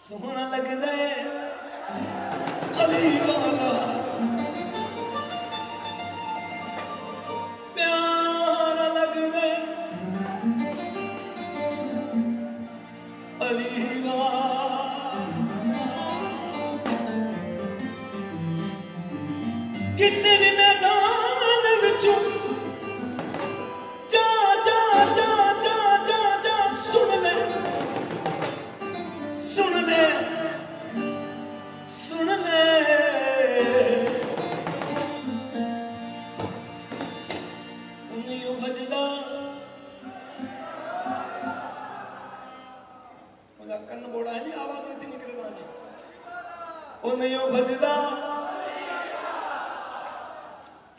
सोहना लगदा है अली वाला प्यारा लगदा है अली वाला किसी भी मैदान विचों जा जा जा जा जा जा सुन ले सुन ले सुन ले नहीं भजदा मुझा कन्न बोड़ा है नहीं आवाज नहीं निकले वाली ओ नहीं भजदा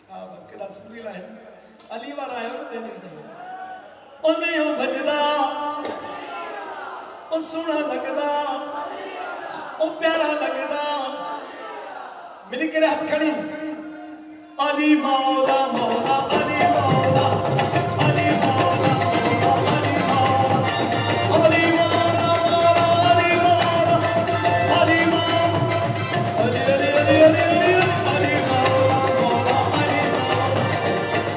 क्या बकरा सुरीला है अली वाला है वो देने ओ नहीं भजदा ओ सोना लगदा ओ प्यारा लगदा मिल के हाथ खड़ी अली मौला मौला अली मौला अली मौला मौला अली मौला अली मौला अली मौला अली अली अली अली अली मौला मौला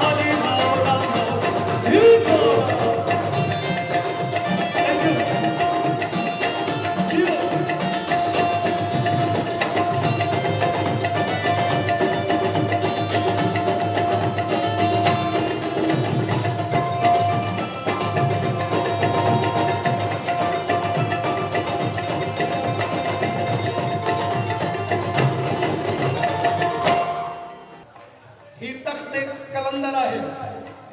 अली मौला अली मौला कलंदर है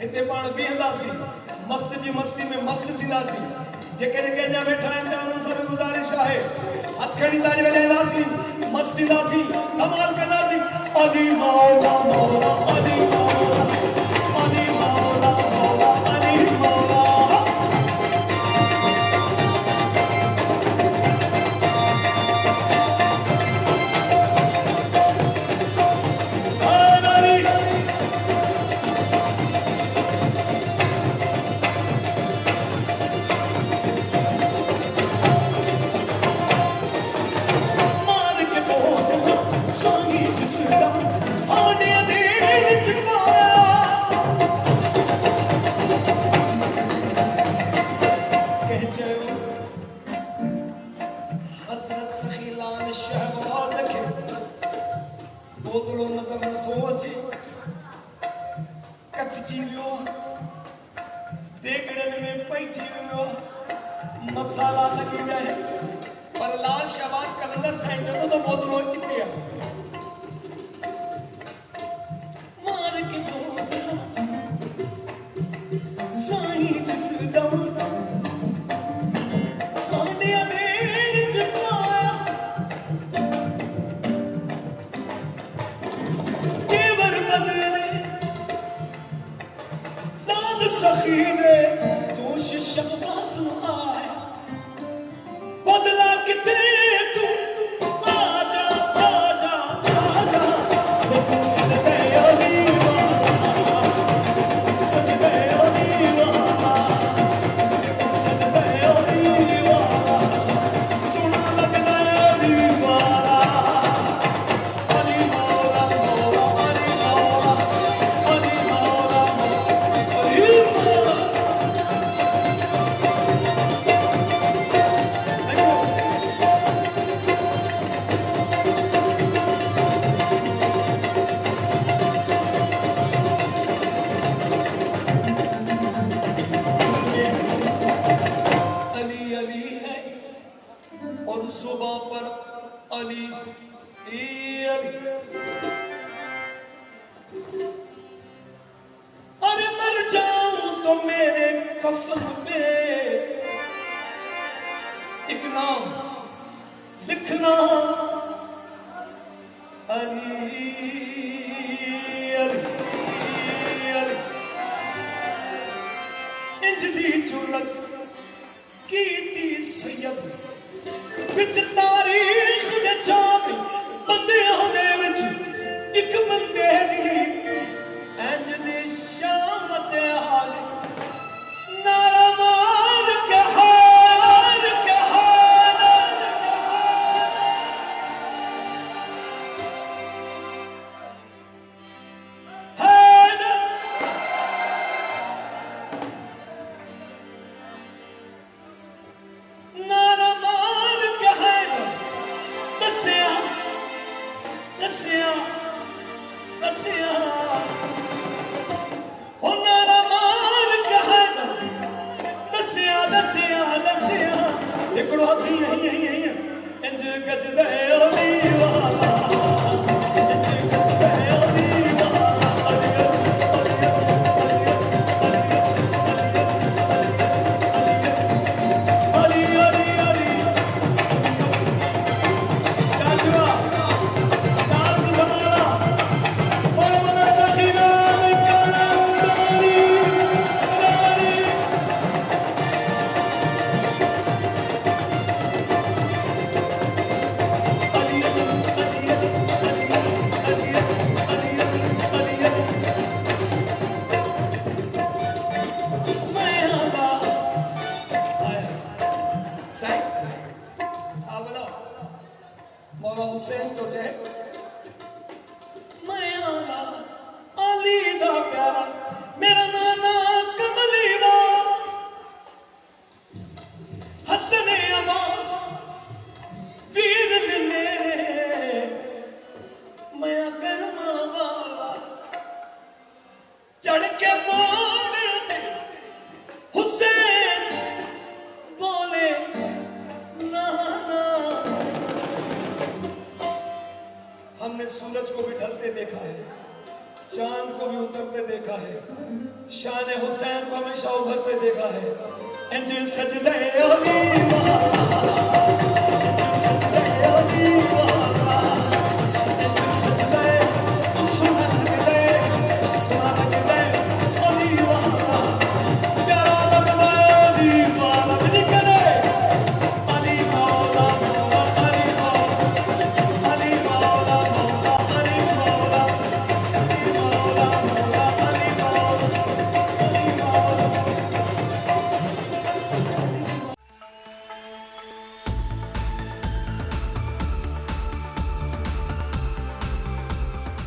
इते पाण बीहंदासी मस्त जी मस्ती में मस्त थींदासी जेके केजा बैठा आहिनि त उन्हनि सां गुज़ारिश आहे हथ खणी ताड़ी वॼाईंदासी मस्त थींदासी धमाल कंदासी अली मौला मौला अली मौला अली मौला मौला अली मौला बोतलो नजर नथो अचे कटजी वियो देगड़न में पइजी वियो मसाला लगी विया है पर लाल शहबाज कलंदर साईं जो तो बोतलो इते है मार के बोतला साईं जिस दम सखीने जोश शहबाज आया बदला कितने तू आजा आजा आजा देखो सदके अली वाला सदके अली वाला देखो सदके अली वाला सोना लगदा अली वाला अली मौला मौला अली मौला अली मौला अली अली अली अरे मर जाऊं तो मेरे कफन पे एक नाम लिखना अली अली अली इंज दी जुर्रत कीती सैयद विच तारीख दे चाक बंदियां दे विच एक बंदे दी इंज दी शामत हाल नारा मार के हाल इंज गजदे ओली वाला इंज गजदे ओली वाला अली अली अली जाजुआ डाल धमाला और मना सखीना काना दारी दारी मौला हुसैन तो चे मैं आला अली दा प्यारा मेरा नाना कमली दा हसन अब्बास वीर ने मेरे मैं करमा वाला चढ़ के मोड़ते हुसैन बोले नाना हमने सूरज को भी ढलते देखा है चांद को भी उतरते देखा है शान हुसैन को हमेशा उभरते देखा है इंज सजदे ओली वाला